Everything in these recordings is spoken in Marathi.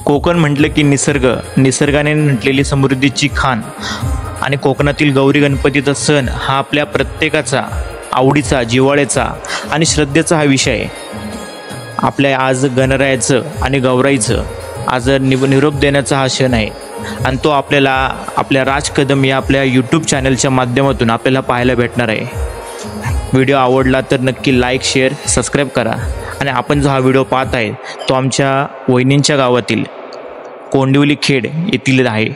कोकण म्हटलं की निसर्गाने नटलेली समृद्धीची खाण आणि कोकणातील गौरी गणपतीचा सण हा आपल्या प्रत्येकाचा आवडीचा, जिव्हाळ्याचा आणि श्रद्धेचा हा विषय आहे। आपल्या आज गणरायाचं आणि गौराईचं आज निरोप देण्याचा हा क्षण आहे आणि तो आपल्याला आपल्या राज कदम या आपल्या यूट्यूब चॅनलच्या माध्यमातून आपल्याला पाहायला भेटणार आहे। व्हिडिओ आवडला तर नक्की लाईक, शेअर, सबस्क्राईब करा। आणि आपण जो हा व्हिडिओ पाहत आहे तो आमच्या वहिनींच्या गावातील कोंडिवली खेड येथील आहे।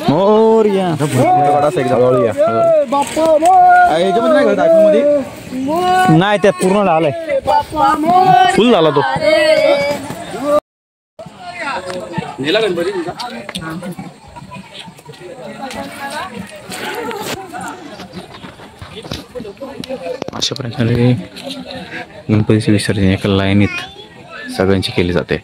मोरया नाही त्यात पूर्ण झालाय फुल झाला तो अशा प्रकारे गणपतीचे विसर्जन एका लाईनीत सगळ्यांची केली जाते.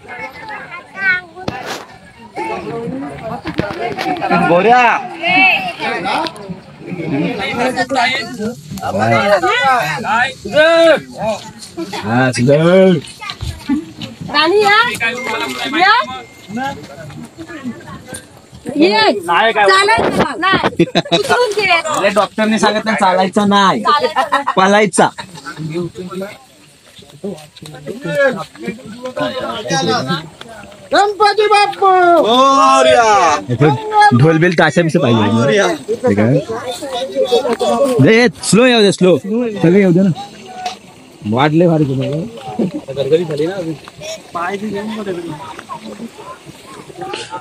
डॉक्टरने सांगितलं चालायचं नाही पळायचा. गणपती बाप्पा ढोल बिल ताशा बिशा पाहिजे. स्लो येऊ दे स्लो सगळे येऊ दे ना वाढले भारी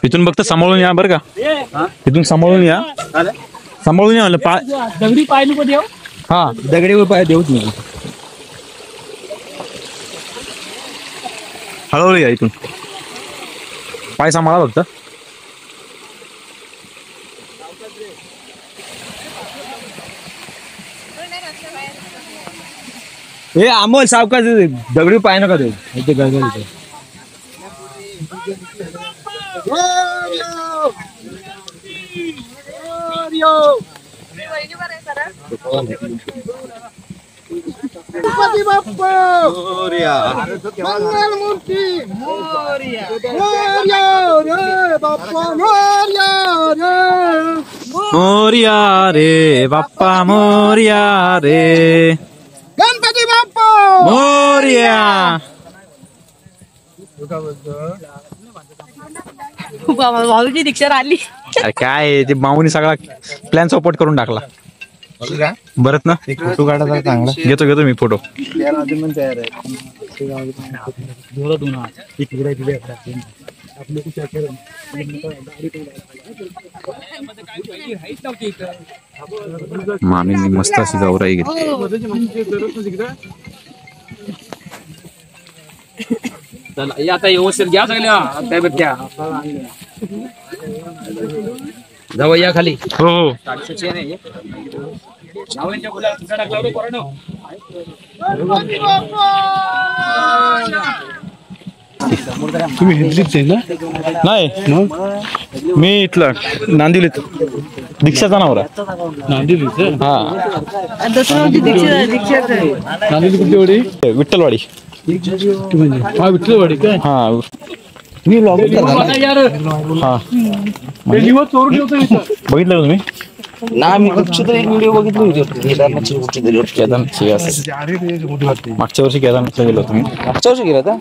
इथून फक्त सांभाळून या बरं का इथून सांभाळून या म्हणलं दगडी पाय नको देऊ. हा दगडीवर पाय देऊच नाही हळूहळू या इथून पाय सांभाळा फक्त. हे अमोल सावकाश दगडी पाय नका देऊ इथे गळगळ. गणपती बाप्पा मोरया मंगलमूर्ती मोरया रे बाप्पा मोरया रे बाप्पा मोरया रे गणपती बाप्पा मोरया. भाऊची दीक्षा आली. अरे काय ते माऊनी सगळा प्लॅन सपोर्ट करून टाकला बरत ना. फोटो काढायचा चांगला घेतो मी फोटो. मामींनी मस्त अशी गौराई घेतली. आता व्यवस्थित घ्या सगळ्या काय भेटत्या जाऊ या खाली. हो तुम्ही हिंदीचे ना? नाही मी इथला नांदिवलीत दीक्षाचा नवरा. नांदिवलीचे? हा नांदिवली कुठली वाडी? विठ्ठलवाडी. हा विठ्ठलवाडी काय? हा मी ब्लॉग हा बघितलं तुम्ही? ना मी एक व्हिडिओ बघितली होती केदारनाथची गोष्टी केदारनाथची मागच्या वर्षी केदारनाथला गेलो तुम्ही? मागच्या वर्षी गेला होता.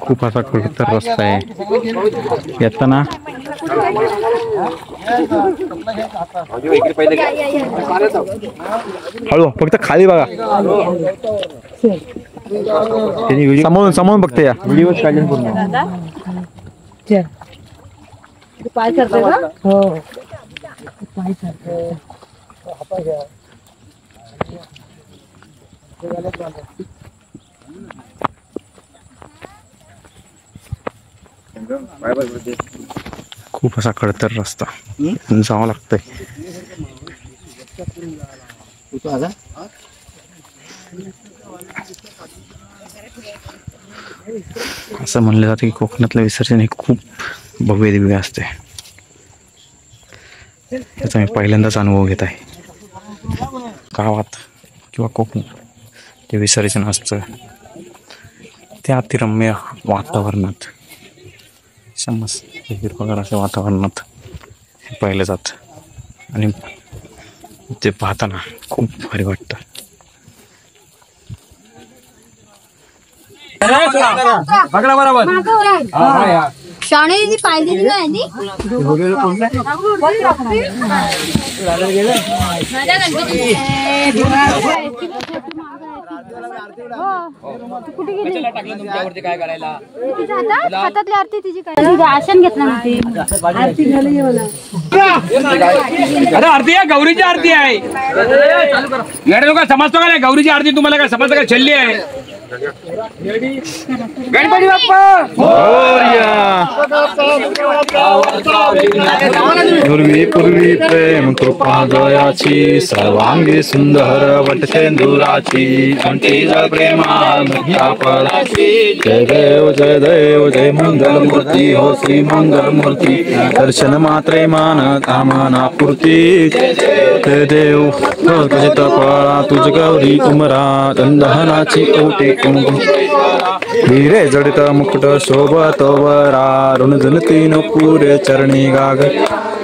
खूप असा खडतर रस्ता आहे येताना. हळू फक्त खाली बघा समोरून बघते या व्हिडिओ काढले पूर्ण. पाय करते का? हो पाय करते. खूप असा खडतर रस्ता जावं लागतंय. असं म्हणलं जातं की कोकणातलं विसर्जन हे खूप भव्य दिव्य असते. त्याचा मी पहिल्यांदाच अनुभव घेत आहे. गावात किंवा कोकणात ते विसर्जन असतं त्या अतिरम्य वातावरणात समज हिरवगार अशा वातावरणात हे पाहिलं जातं आणि ते पाहताना खूप भारी वाटतं. शाणे पाहिजे नाही तू कुठे गेली काय करायला तिच्या हातातली आरती तिची काय आसन घेतला नव्हती आरती झाली मला अरे आरती आहे गौरीची आरती आहे येडे लोक समजतो का नाही गौरीची आरती तुम्हाला काय समजतं का छल्ली आहे गणपती बाप्पा पूर्वी प्रेम कृपा जयाची सर्वांगी सुंदर वटसेंदुराची जय देव जय मंगल मूर्ती हो श्री मंगल मूर्ती दर्शन मात्रे मान कामना पूर्ती जय देव तपाळा तुझ गौरी उमरा दंदहनाची ओटी हिरे जडित मुकुट शोभत वरा ऋणजनती न पुरे चरणी गाग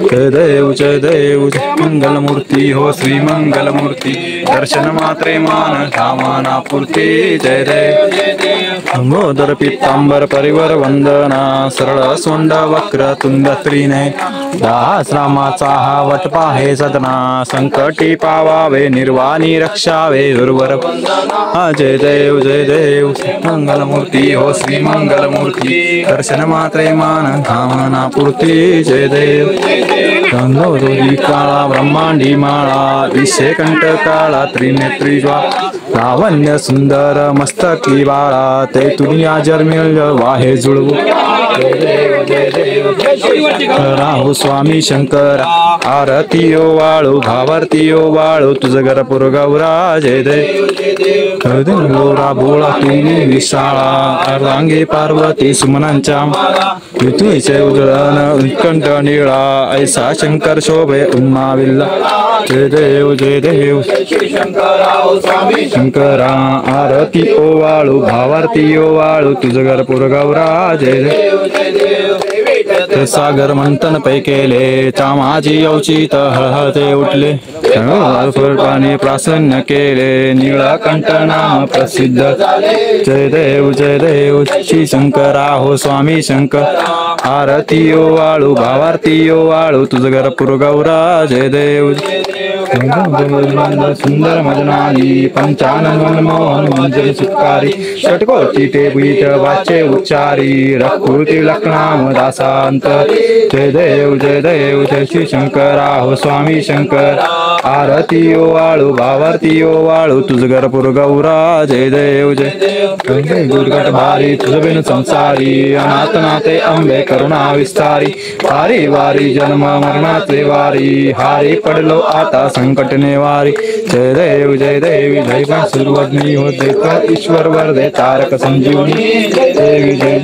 जय देव मंगल मूर्ती हो श्री मंगल मूर्ती दर्शन मात्रे मान कामना पूर्ती जय देव मोदर पितांबर परिवर वंदना सरळ सोंड वक्र तुंड त्रिने दासरामाचा हा वट पाहे सदना संकटी पावावे निर्वाणी रक्षावे दुर्वर जय देव मंगल मूर्ती हो श्री मंगल मूर्ती दर्शन मात्रे मान कामना पूर्ती जय देव गंगोदरी काळा ब्रह्मांडी माळा विषे कंठ काळा त्रिनेत्री ज्वा लावण्य सुंदर मस्तकी बाळा ते तुनिया जन्मिल वाहे जुळवू राहू स्वामी शंकर आरतीयो वाळू भावारतीयो वाळू तुझ गरपुर गौरा जय देव गौरा बोळा तुम्ही विशाळा अर्धांगी पार्वती सुमनांच्या पृथ्वीचे उजळण उत्कंठ निळा ऐसा शंकर शोभे उन्माविल्ला जय देव शंकरा आरती ओ वाळू भावारती ओ वाळू तुझ गरपुर गौरा जय देव सागर मंथन पै केले चामाजी औचित हळहळते उठले पाणी प्रासन्न केले निळकंठ नाम प्रसिद्ध जय देव श्री शंकरा हो स्वामी शंकर आरती ओ वाळू भावारती ओ वाळू तुझ गरपुर गौरा जय देव सुंदर मजनाली पंचानन मनमोहन मंजरी सुकारी षटकोटी ते बीट वाचे उच्चारी रघुती लक्ष्णाम दासांत जय देव जय श्री शंकरा हो स्वामी शंकर आरती ओ वाळू भावारती ओ वाळू तुझ गरपुर गौरा जय देव दुर्घट भारी तुझ बिन संसारी अनाथ नाते अंबे करुणा विस्तारी वारी वारी जन्म मरणाचे वारी हारी पडलो आता संकट नेवारी जय देव जय सुरवदनी हो देता ईश्वर वर दे तारक संजीवनी देवी जय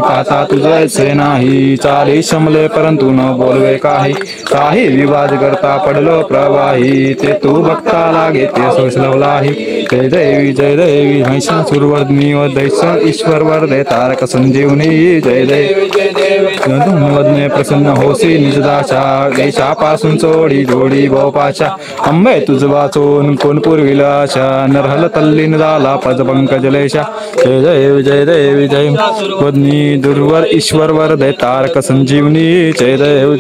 पाता तुझे से नाही चाली शमले परंतु न बोलवे काही विवाद करता पडलो प्रवाही ते तू बघता लागे ते सोसलवलाही जय देवी महिषा सुरवदनी व दैस ईश्वर वर दे तारक संजीवनी जय देव प्रसन्न होसी निजदाशा देशापासून चोडी जोडी बहुपाशा अंबे तुझ वाचून कोण पुरविला आशा नरहल तल्लीन झाला पद पंकजलेशा जय देवी जय वदनी दुर्वर ईश्वर वर दे तारक संजीवनी जय देव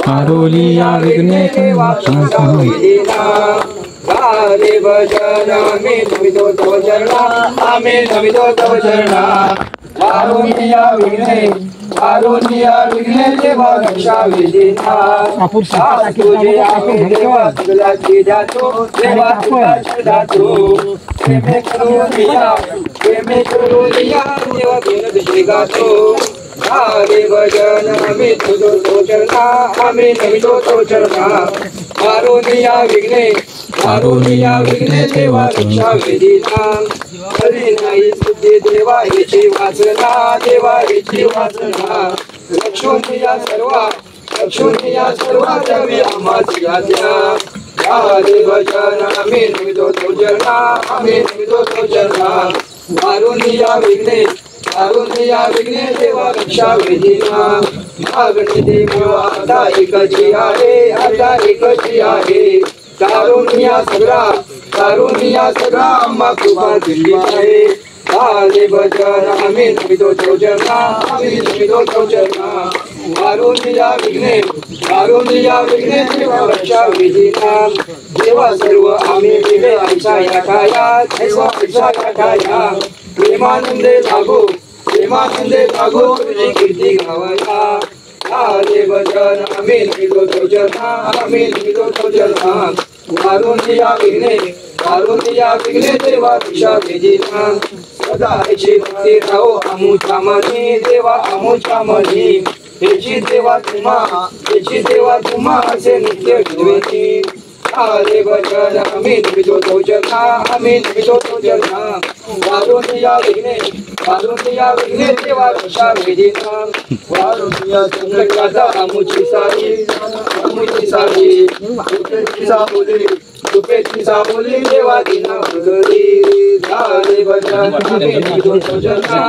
आरोलिया विघ्ने आम्ही नमितो तव चरणा आम्ही नमितो तव चरणा आरोनिया विघ्ने देवा रक्षा विधीना तुझे आम्ही देवा तुला जातो देवा तुला जातो प्रेमे करूनिया देवा गुण तुझे गातो हरे भजन आम्ही तुझो तो चरणा आम्ही नमितो तो चरणा आरोनिया विघ्ने देवा रक्षा विधीना हरी नाही सुद्धी देवा हिची वाचना लक्ष्मणिया सर्वा द्यावी आम्हाची आज्ञा हरे भजन आम्ही नमितो तो चरणा आरोनिया विघ्ने देवा रक्षा विधीना मागणी देवा आता एकची आहे कारुनिया सगळा आम्हा कृपा दिली आहे झाले भजन आम्ही नमितो चौचरणा आम्ही नमितो चौचरणा वारून या विघ्ने देवा रक्षा विधीना देवा सर्व आम्ही विवे ऐसा या काया ऐसा या काया प्रेमानंदे लागो तुझी कीर्ती गावाया झाले भजन आम्ही नमितो चौचरणा वारून या विघ्ने देवा रक्षा विधीना सदा ऐशी भक्ती राहो आमुच्या मनी देवा आमुच्या मनी त्याची देवा तुम्हा असे नित्य ठेवेची झाले भजन आम्ही नमितो चौचरणा वारून या विघ्ने देवा रक्षा विधीना वारून या चंद्रकाचा आमुची सारी तुपेची साबुली देवा दिना वगरी झाले भजन आम्ही नमितो चौचरणा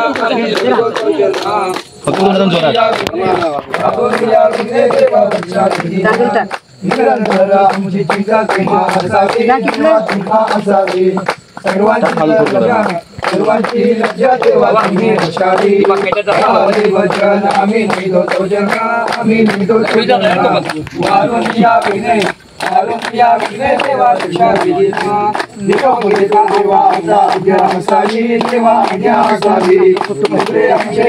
निरंतर आमची चिंता तुम्हा असावी सर्वांची लज्जा देवा तुम्ही रक्षावी झाले भजन आम्ही नमितो चौचरणा वारून या विघ्ने देवा रक्षा विधीना निकमुलेचा देवा असावी देवा असावी आमचे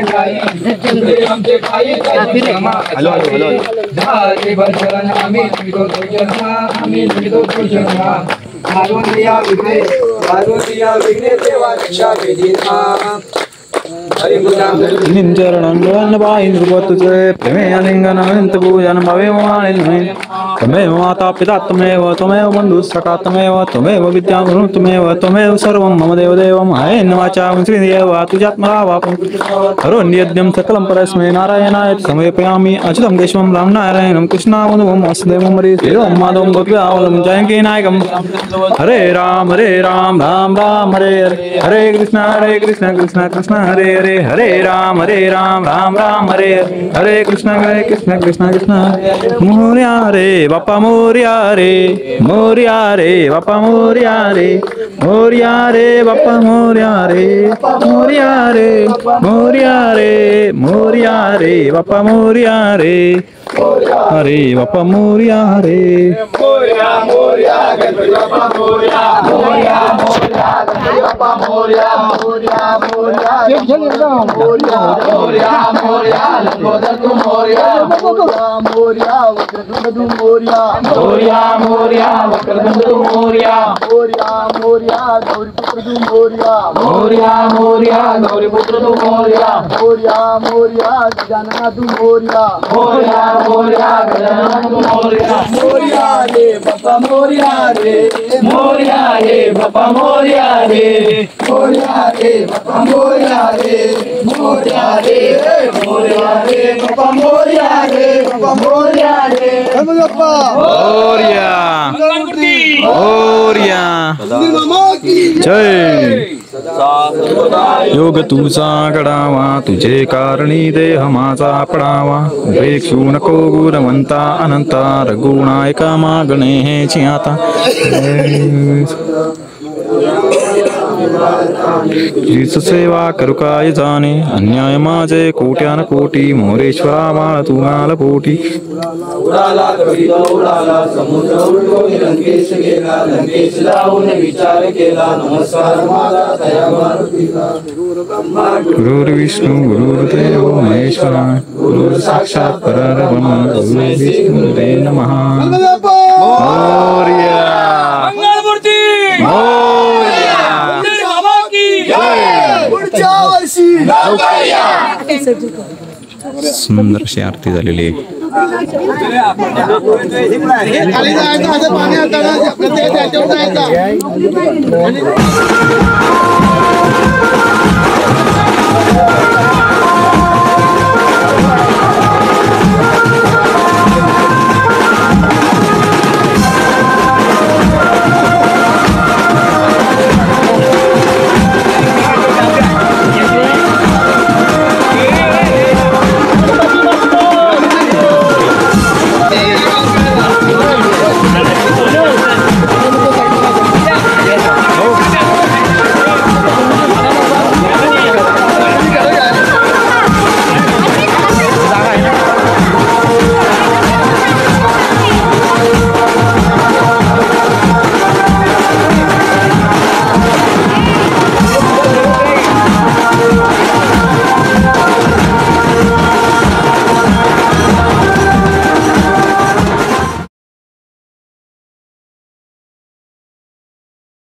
काही झाले भजन आम्ही नमितो चौचरणा वारून या विघ्ने देवा रक्षा विधीना तुझे प्रेमे अलिंगन पूजन भवे तमेव माता पिता त्वमेव बंधु सखा त्वमेव विद्या गुरु त्वमेव सर्वं मम देवदेवं हयेन वाचा श्रीदेव तुझ्यात्मला वापं करोन्यद्यं सकलं परस्मै नारायणाय समर्पयामि अच्युतं केशवं रामनारायणं कृष्णावधूं वासुदेवं हरिदेवं माधवं गोप्यावलं जानकी नायकं हरे राम राम राम हरे हरे कृष्ण कृष्ण कृष्ण हरे हरे हरे राम राम राम हरे हरे कृष्ण कृष्ण मोरया रे बापा मोरया रे बापा मोरया रे बापा मोरया रे बापा मोरया रे हरे बापा मोरया रे गणपती बाप्पा मोरया गणपती बाप्पा मोरया लंबोदर तू मोरया वक्रतुंड तू मोरया वक्रतुंड तू मोरया गौरीपुत्र तू मोरया गौरीपुत्र तू मोरया गजानना तू मोरया गजानना तू मोरया रे बाप्पा मोरया रे बाप्पा मोरया रे बाप्पा मोरया रे बाप्पा मोरया रे जय योग तुझा कडावा तुझे कारणी देह माझा पडावा प्रेक्षू नको गुणवंता अनंता रघुनायका मागणे हेची आता जीच सेवा करू काय जाणे अन्याय माझे कोट्यान कोटी मोरेश्वरा बाळ तुमाल पोटी उडाला कविता उडाला समुद्र उलटो लंकेश गेला लंकेश जाऊन विचार केला नमस्कार माझा दया मारुतीला गुरुर्विष्णू गुरुर्देव महेश्वरा गुरु साक्षात परब्रह्म गुरुर्विष्णुदेव नमः मोरया मंगलमूर्ती सुंदर अशी आरती झालेली आहे.